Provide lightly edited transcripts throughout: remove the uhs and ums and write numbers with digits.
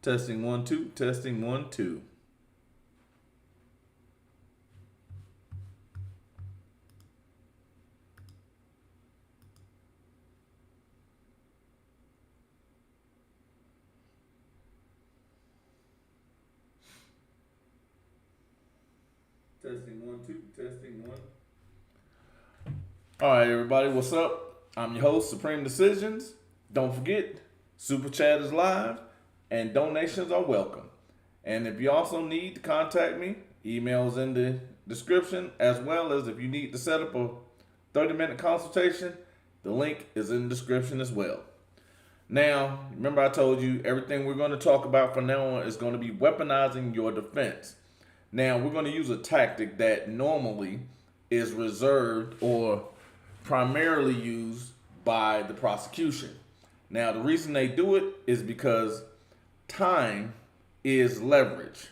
Testing 1 2. Testing 1 2. Testing 1 2. Testing 1. All right, everybody, what's up? I'm your host, Supreme Decisions. Don't forget, Super Chat is live and donations are welcome. And if you also need to contact me, emails in the description, as well as if you need to set up a 30-minute consultation, the link is in the description as well. Now, remember I told you everything we're going to talk about from now on is going to be weaponizing your defense. Now, we're going to use a tactic that normally is reserved or primarily used by the prosecution. Now, the reason they do it is because time is leverage.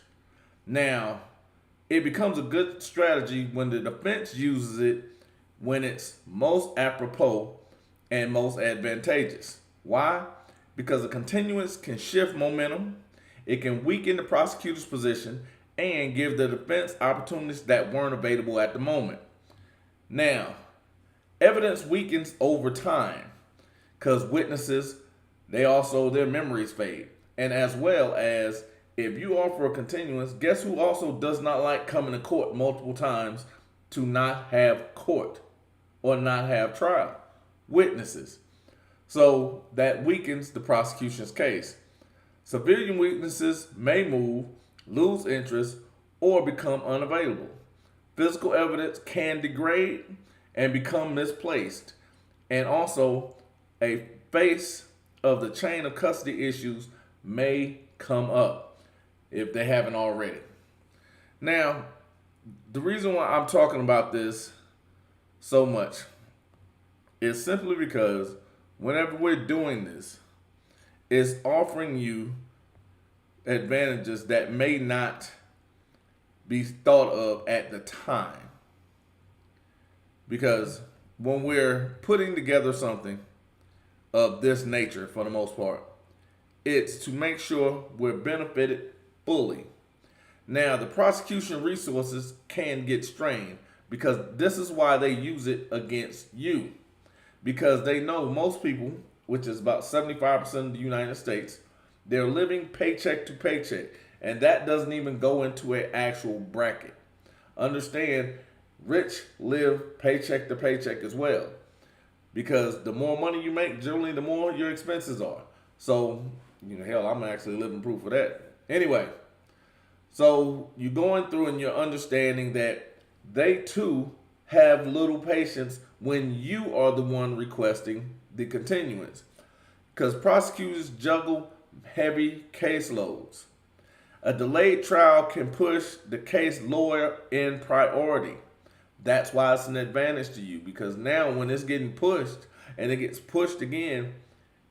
Now, it becomes a good strategy when the defense uses it when it's most apropos and most advantageous. Why? Because a continuance can shift momentum, it can weaken the prosecutor's position, and give the defense opportunities that weren't available at the moment. Now, evidence weakens over time because witnesses, their memories fade. And as well as if you offer a continuance, guess who also does not like coming to court multiple times to not have court or not have trial? Witnesses. So that weakens the prosecution's case. Civilian witnesses may move, lose interest, or become unavailable. Physical evidence can degrade and become misplaced. And also, a face of the chain of custody issues may come up if they haven't already. Now, the reason why I'm talking about this so much is simply because whenever we're doing this, it's offering you advantages that may not be thought of at the time. Because when we're putting together something of this nature, for the most part, it's to make sure we're benefited fully. Now, the prosecution resources can get strained because this is why they use it against you. Because they know most people, which is about 75% of the United States, they're living paycheck to paycheck. And that doesn't even go into an actual bracket. Understand, rich live paycheck to paycheck as well. Because the more money you make, generally the more your expenses are. So, hell, I'm actually living proof of that. Anyway, so you're going through and you're understanding that they too have little patience when you are the one requesting the continuance. Because prosecutors juggle heavy caseloads. A delayed trial can push the case lower in priority. That's why it's an advantage to you, because now when it's getting pushed and it gets pushed again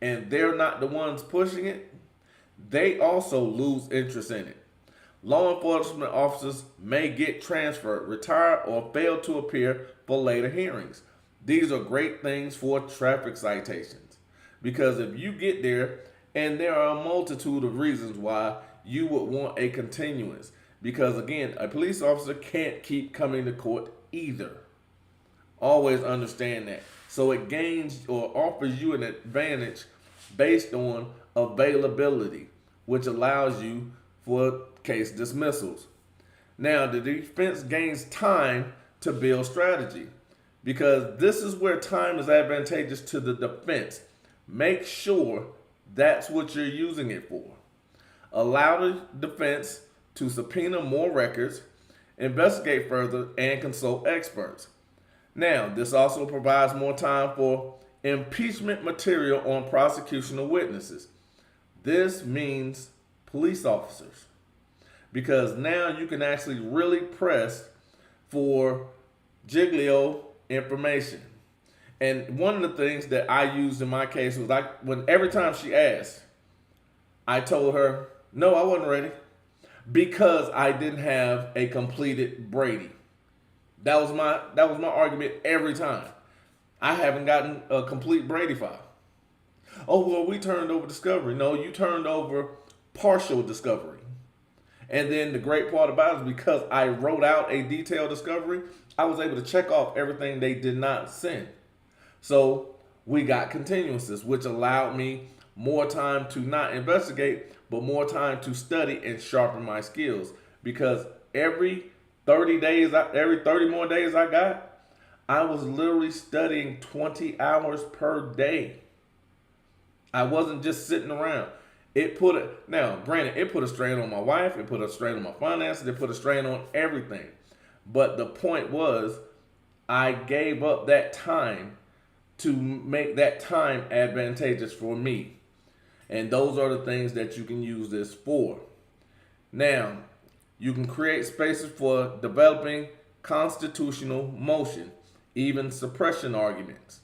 and they're not the ones pushing it, they also lose interest in it. Law enforcement officers may get transferred, retired, or fail to appear for later hearings. These are great things for traffic citations, because if you get there, and there are a multitude of reasons why you would want a continuance, because again, a police officer can't keep coming to court either. Always understand that. So it gains or offers you an advantage based on availability, which allows you for case dismissals. Now, the defense gains time to build strategy, because this is where time is advantageous to the defense. Make sure that's what you're using it for. Allow the defense to subpoena more records, investigate further, and consult experts. Now, this also provides more time for impeachment material on prosecutional witnesses. This means police officers, because now you can actually really press for Giglio information. And one of the things that I used in my case was every time she asked, I told her, no, I wasn't ready, because I didn't have a completed Brady. That was my argument every time. I haven't gotten a complete Brady file. Oh, well, we turned over discovery. No, you turned over partial discovery. And then the great part about it is because I wrote out a detailed discovery, I was able to check off everything they did not send. So we got continuances, which allowed me more time to not investigate, but more time to study and sharpen my skills. Because every 30 more days I got, I was literally studying 20 hours per day. I wasn't just sitting around. Granted, it put a strain on my wife, it put a strain on my finances, it put a strain on everything. But the point was, I gave up that time to make that time advantageous for me. And those are the things that you can use this for. Now, you can create spaces for developing constitutional motion, even suppression arguments.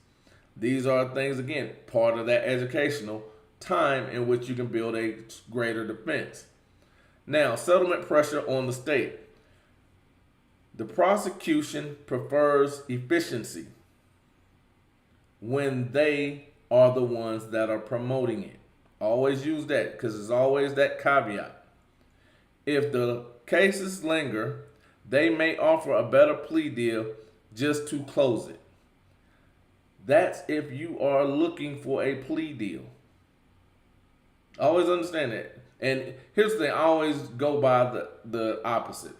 These are things, again, part of that educational time in which you can build a greater defense. Now, settlement pressure on the state. The prosecution prefers efficiency when they are the ones that are promoting it. Always use that because there's always that caveat. If the cases linger, they may offer a better plea deal just to close it. That's if you are looking for a plea deal. Always understand that. And here's the thing, I always go by the opposite.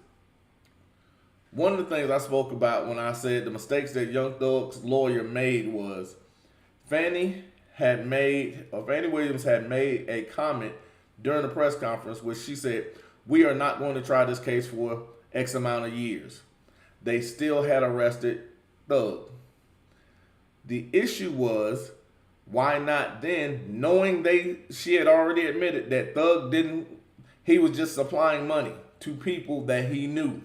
One of the things I spoke about when I said the mistakes that Young Thug's lawyer made was Fannie Williams had made a comment during the press conference where she said, we are not going to try this case for X amount of years. They still had arrested Thug. The issue was, why not then, knowing she had already admitted that Thug he was just supplying money to people that he knew.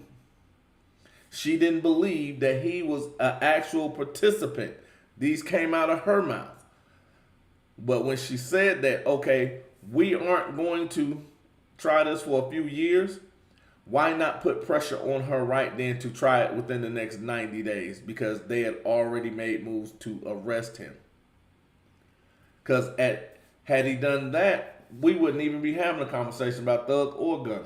She didn't believe that he was an actual participant. These came out of her mouth. But when she said that, okay, we aren't going to try this for a few years, why not put pressure on her right then to try it within the next 90 days? Because they had already made moves to arrest him. Because had he done that, we wouldn't even be having a conversation about Thug or Gunna.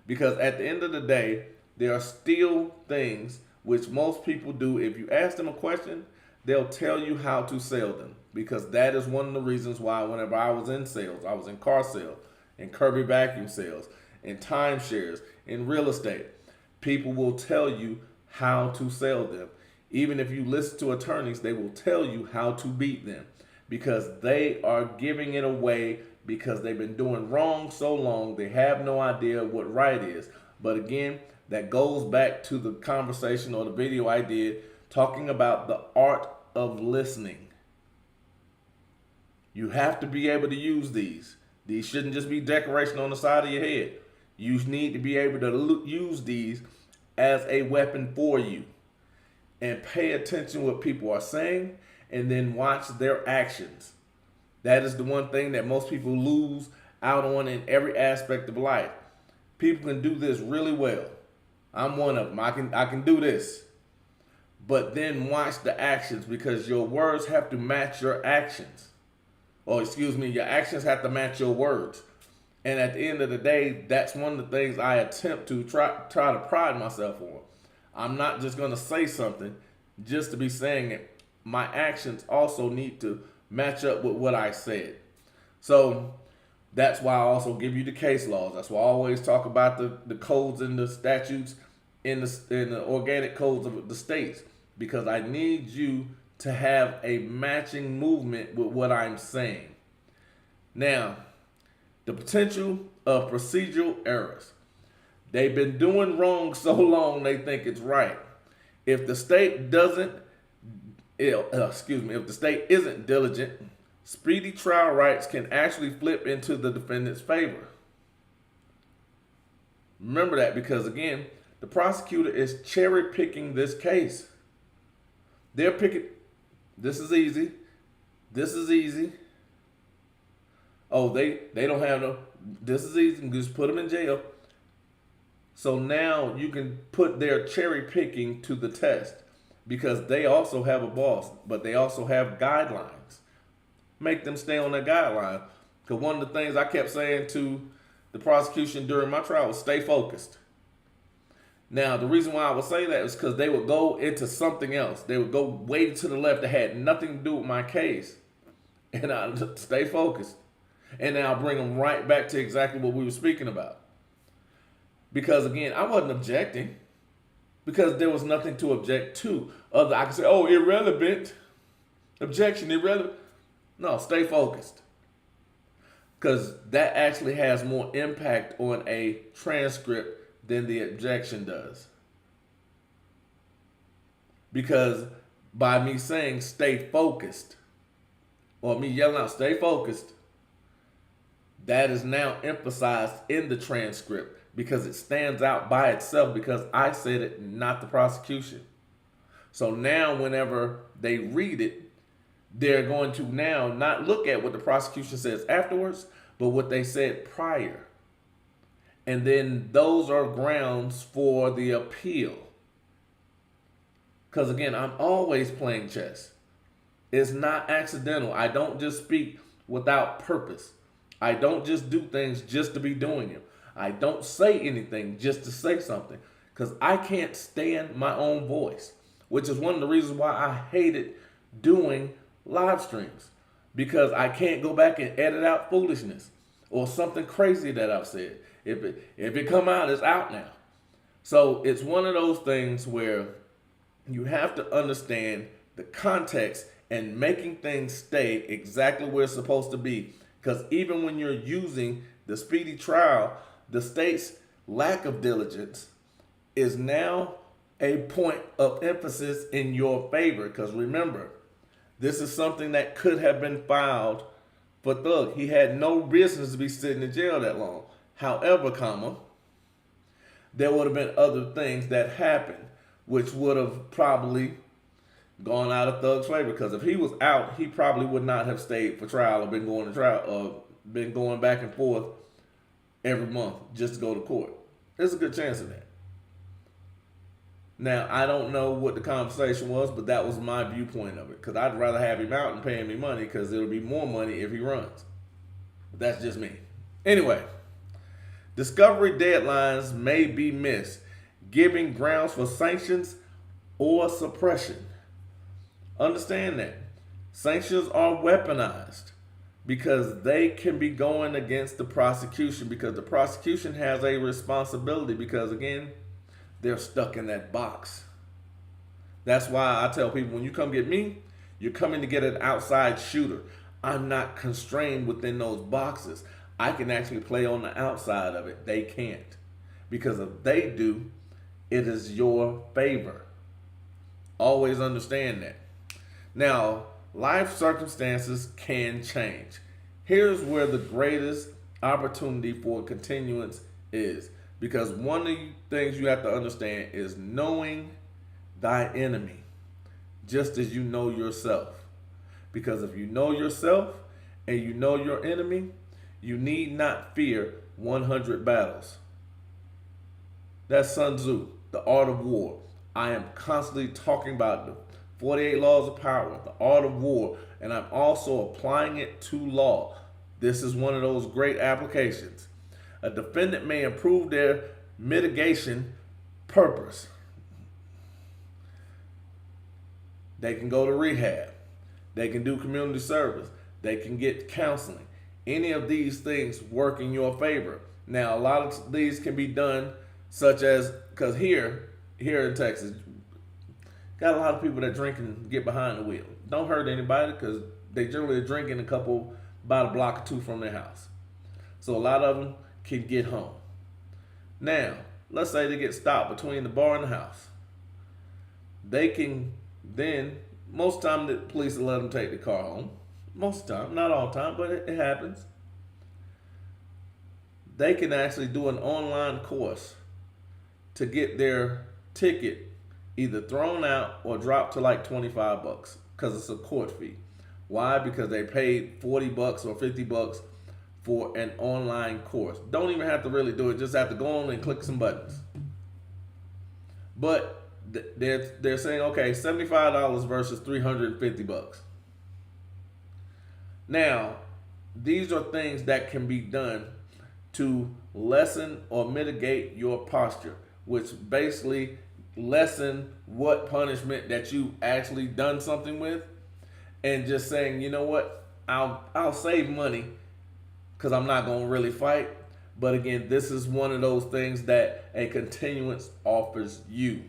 Because at the end of the day, there are still things which most people do. If you ask them a question, they'll tell you how to sell them. Because that is one of the reasons why whenever I was in sales, I was in car sales, in Kirby vacuum sales, in timeshares, in real estate, people will tell you how to sell them. Even if you listen to attorneys, they will tell you how to beat them. Because they are giving it away because they've been doing wrong so long, they have no idea what right is. But again, that goes back to the conversation or the video I did talking about the art of listening. You have to be able to use these. These shouldn't just be decoration on the side of your head. You need to be able to use these as a weapon for you. And pay attention to what people are saying and then watch their actions. That is the one thing that most people lose out on in every aspect of life. People can do this really well. I'm one of them. I can do this. But then watch the actions because your words have to match your actions. Your actions have to match your words. And at the end of the day, that's one of the things I attempt to try to pride myself on. I'm not just going to say something just to be saying it. My actions also need to match up with what I said. So that's why I also give you the case laws. That's why I always talk about the codes and the statutes in the organic codes of the states. Because I need you to have a matching movement with what I'm saying. Now, the potential of procedural errors. They've been doing wrong so long they think it's right. If the state if the state isn't diligent, speedy trial rights can actually flip into the defendant's favor. Remember that because again, the prosecutor is cherry picking this case. They're picking, this is easy. This is easy. Oh, they don't have no, this is easy. You can just put them in jail. So now you can put their cherry picking to the test because they also have a boss, but they also have guidelines. Make them stay on that guideline. Because one of the things I kept saying to the prosecution during my trial was stay focused. Now, the reason why I would say that is because they would go into something else. They would go way to the left that had nothing to do with my case. And I'd stay focused. And then I'll bring them right back to exactly what we were speaking about. Because, again, I wasn't objecting. Because there was nothing to object to. I could say, oh, irrelevant. Objection, irrelevant. No, stay focused. Because that actually has more impact on a transcript than the objection does. Because by me saying stay focused, or me yelling out stay focused, that is now emphasized in the transcript because it stands out by itself because I said it, not the prosecution. So now whenever they read it, they're going to now not look at what the prosecution says afterwards, but what they said prior. And then those are grounds for the appeal. Because again, I'm always playing chess. It's not accidental. I don't just speak without purpose. I don't just do things just to be doing them. I don't say anything just to say something. Because I can't stand my own voice. Which is one of the reasons why I hated doing live streams. Because I can't go back and edit out foolishness. Or something crazy that I've said. If it come out, it's out now. So it's one of those things where you have to understand the context and making things stay exactly where it's supposed to be. Because even when you're using the speedy trial, the state's lack of diligence is now a point of emphasis in your favor. Because remember, this is something that could have been filed for Thug. He had no business to be sitting in jail that long. However, there would have been other things that happened, which would have probably gone out of Thug's favor. Because if he was out, he probably would not have stayed for trial or been going to trial or been going back and forth every month just to go to court. There's a good chance of that. Now, I don't know what the conversation was, but that was my viewpoint of it. Because I'd rather have him out and paying me money because it'll be more money if he runs. But that's just me. Anyway. Discovery deadlines may be missed, giving grounds for sanctions or suppression. Understand that. Sanctions are weaponized because they can be going against the prosecution because the prosecution has a responsibility because, again, they're stuck in that box. That's why I tell people when you come get me, you're coming to get an outside shooter. I'm not constrained within those boxes. I can actually play on the outside of it. They can't. Because if they do, it is your favor. Always understand that. Now, life circumstances can change. Here's where the greatest opportunity for continuance is. Because one of the things you have to understand is knowing thy enemy, just as you know yourself. Because if you know yourself and you know your enemy, you need not fear 100 battles. That's Sun Tzu, The Art of War. I am constantly talking about the 48 laws of power, the art of war, and I'm also applying it to law. This is one of those great applications. A defendant may improve their mitigation purpose. They can go to rehab. They can do community service. They can get counseling. Any of these things work in your favor. Now, a lot of these can be done such as, because here in Texas, got a lot of people that drink and get behind the wheel. Don't hurt anybody because they generally are drinking about a block or two from their house. So a lot of them can get home. Now, let's say they get stopped between the bar and the house. They can then, most time the police will let them take the car home. Most of the time, not all the time, but it happens. They can actually do an online course to get their ticket either thrown out or dropped to like $25 because it's a court fee. Why? Because they paid $40 or $50 for an online course. Don't even have to really do it. Just have to go on and click some buttons. But they're saying, okay, $75 versus $350. Now, these are things that can be done to lessen or mitigate your posture, which basically lessen what punishment that you actually done something with, and just saying, you know what, I'll save money because I'm not gonna really fight. But again, this is one of those things that a continuance offers you,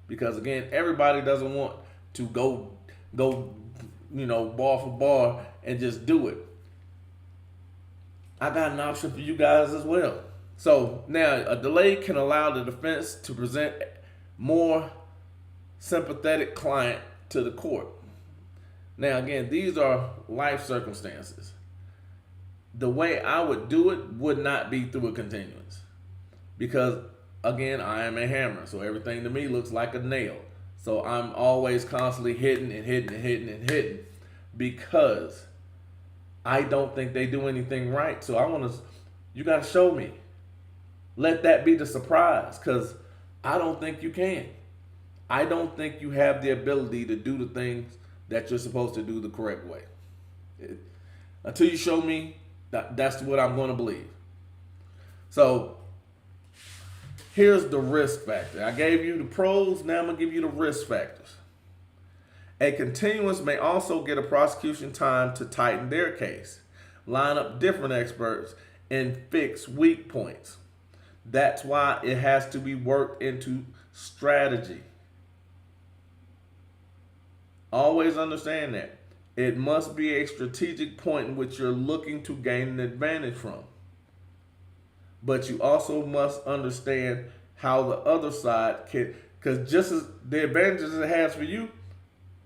because again, everybody doesn't want to go bar for bar and just do it. I got an option for you guys as well. So now a delay can allow the defense to present more sympathetic client to the court. Now again, these are life circumstances. The way I would do it would not be through a continuance, because again, I am a hammer, so everything to me looks like a nail. So I'm always constantly hitting and hitting and hitting and hitting, because I don't think they do anything right. So you got to show me. Let that be the surprise, because I don't think you can. I don't think you have the ability to do the things that you're supposed to do the correct way. Until you show me, that's what I'm going to believe. So here's the risk factor. I gave you the pros, now I'm going to give you the risk factors. A continuance may also get a prosecution time to tighten their case, line up different experts, and fix weak points. That's why it has to be worked into strategy. Always understand that. It must be a strategic point in which you're looking to gain an advantage from. But you also must understand how the other side can, because just as the advantages it has for you,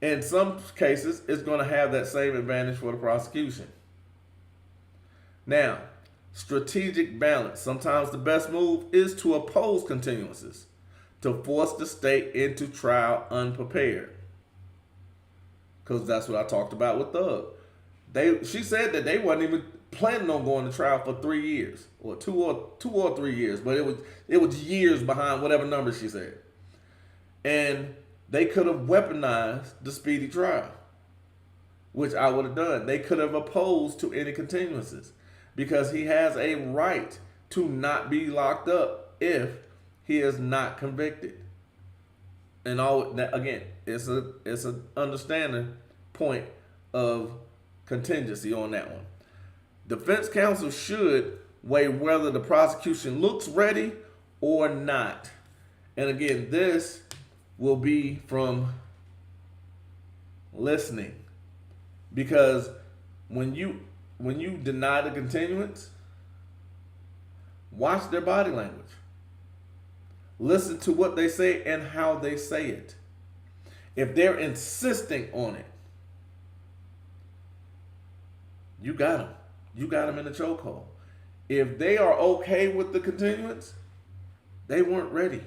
in some cases, it's going to have that same advantage for the prosecution. Now, strategic balance. Sometimes the best move is to oppose continuances, to force the state into trial unprepared. Because that's what I talked about with Thug. She said that they wasn't even planning on going to trial for 3 years, or two or 3 years, but it was years behind whatever number she said. And they could have weaponized the speedy trial, which I would have done. They could have opposed to any continuances, because he has a right to not be locked up if he is not convicted. And again, it's an understanding point of contingency on that one. Defense counsel should weigh whether the prosecution looks ready or not. And again, this will be from listening, because when you deny the continuance, watch their body language. Listen to what they say and how they say it. If they're insisting on it, you got them. You got them in the chokehold. If they are okay with the continuance, they weren't ready.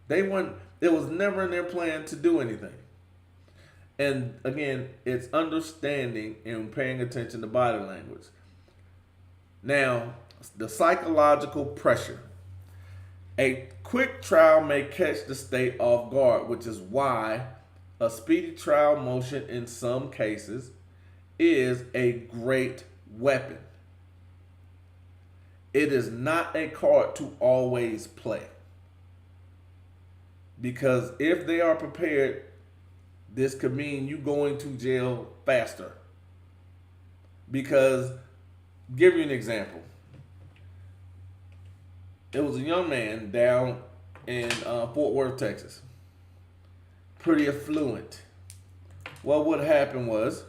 It was never in their plan to do anything. And again, it's understanding and paying attention to body language. Now, the psychological pressure. A quick trial may catch the state off guard, which is why a speedy trial motion in some cases is a great weapon. It is not a card to always play, because if they are prepared, this could mean you going to jail faster. Because, give you an example. There was a young man down in Fort Worth, Texas. Pretty affluent. Well, what happened was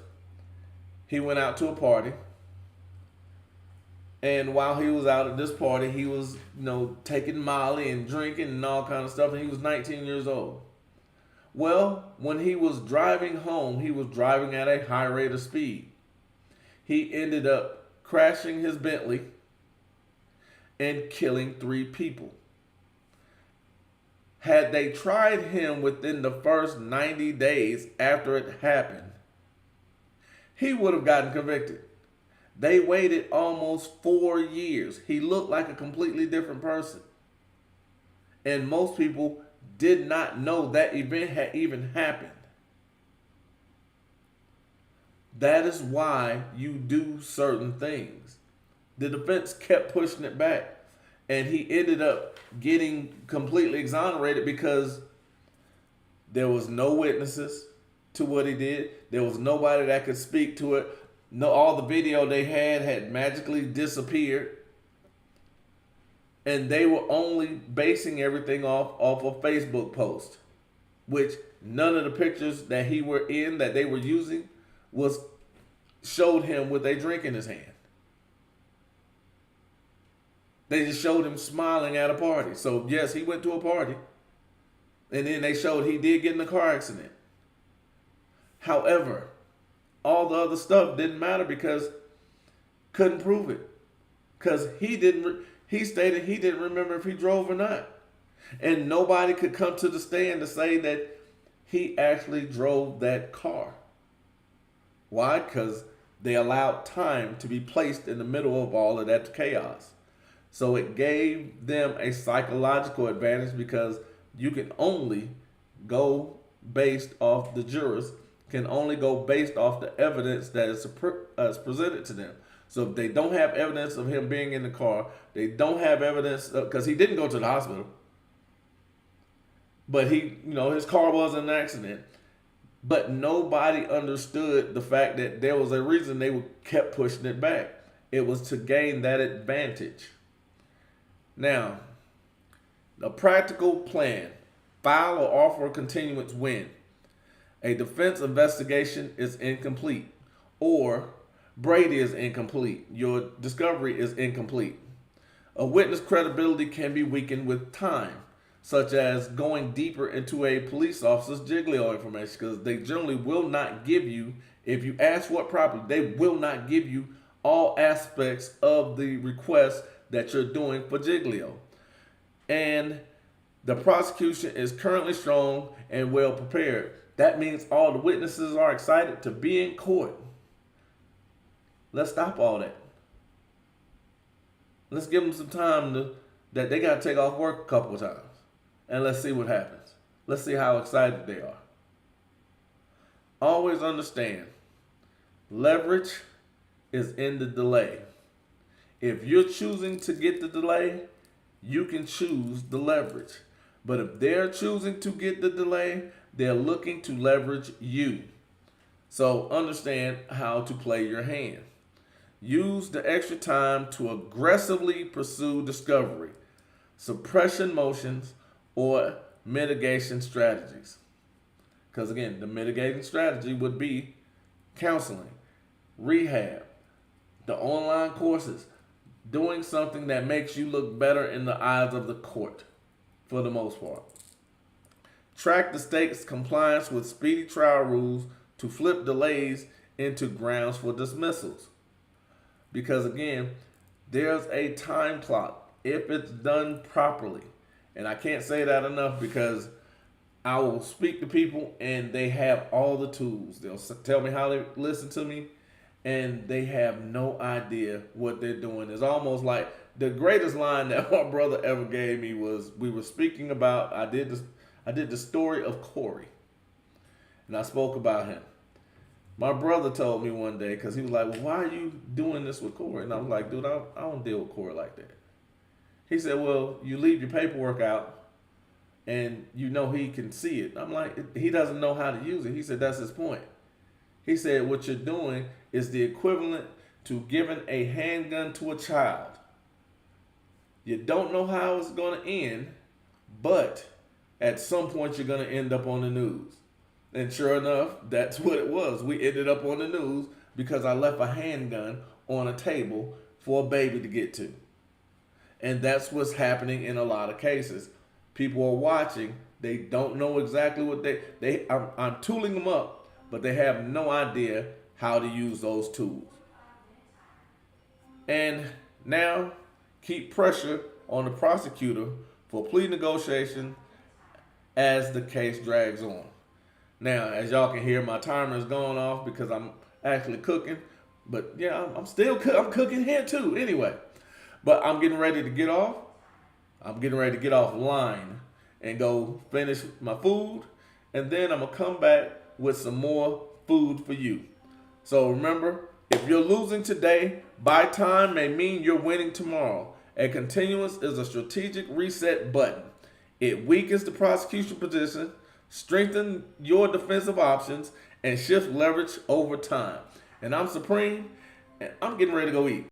he went out to a party. And while he was out at this party, he was, taking Molly and drinking and all kind of stuff. And he was 19 years old. Well, when he was driving home, he was driving at a high rate of speed. He ended up crashing his Bentley and killing 3 people. Had they tried him within the first 90 days after it happened, he would have gotten convicted. They waited almost 4 years. He looked like a completely different person. And most people did not know that event had even happened. That is why you do certain things. The defense kept pushing it back, and he ended up getting completely exonerated because there was no witnesses to what he did. There was nobody that could speak to it. No, all the video they had magically disappeared, and they were only basing everything off a Facebook post, which none of the pictures that he were in that they were using was showed him with a drink in his hand. They just showed him smiling at a party. So yes, he went to a party, and then they showed he did get in a car accident. However, all the other stuff didn't matter because couldn't prove it. Because he stated he didn't remember if he drove or not. And nobody could come to the stand to say that he actually drove that car. Why? Because they allowed time to be placed in the middle of all of that chaos. So it gave them a psychological advantage because you can only go based off the jurors, can only go based off the evidence that is presented to them. So if they don't have evidence of him being in the car, they don't have evidence because he didn't go to the hospital, but his car was in an accident. But nobody understood the fact that there was a reason they kept pushing it back. It was to gain that advantage. Now, a practical plan: file or offer a continuance when a defense investigation is incomplete, or Brady is incomplete, your discovery is incomplete. A witness credibility can be weakened with time, such as going deeper into a police officer's Giglio information, because they generally will not give you, if you ask what property, they will not give you all aspects of the request that you're doing for Giglio. And the prosecution is currently strong and well prepared. That means all the witnesses are excited to be in court. Let's stop all that. Let's give them some time that they got to take off work a couple of times. And let's see what happens. Let's see how excited they are. Always understand, leverage is in the delay. If you're choosing to get the delay, you can choose the leverage. But if they're choosing to get the delay, they're looking to leverage you. So understand how to play your hand. Use the extra time to aggressively pursue discovery, suppression motions, or mitigation strategies. Because again, the mitigating strategy would be counseling, rehab, the online courses, doing something that makes you look better in the eyes of the court, for the most part. Track the state's compliance with speedy trial rules to flip delays into grounds for dismissals. Because again, there's a time clock if it's done properly. And I can't say that enough because I will speak to people and they have all the tools. They'll tell me how they listen to me and they have no idea what they're doing. It's almost like the greatest line that my brother ever gave me was, we were speaking about, I did the story of Corey, and I spoke about him. My brother told me one day, because he was like, well, why are you doing this with Corey? And I was like, dude, I don't deal with Corey like that. He said, well, you leave your paperwork out and you know he can see it. I'm like, he doesn't know how to use it. He said, that's his point. He said, what you're doing is the equivalent to giving a handgun to a child. You don't know how it's going to end, but at some point you're going to end up on the news. And sure enough, that's what it was. We ended up on the news because I left a handgun on a table for a baby to get to. And that's what's happening in a lot of cases. People are watching. They don't know exactly what I'm tooling them up, but they have no idea how to use those tools. And now, keep pressure on the prosecutor for plea negotiation as the case drags on. Now, as y'all can hear, my timer is going off because I'm actually cooking. But yeah, I'm cooking here too. Anyway, but I'm getting ready to get off. I'm getting ready to get offline and go finish my food. And then I'm going to come back with some more food for you. So remember, if you're losing today, buy time may mean you're winning tomorrow. A continuance is a strategic reset button. It weakens the prosecution position, strengthens your defensive options, and shifts leverage over time. And I'm Supreme, and I'm getting ready to go eat.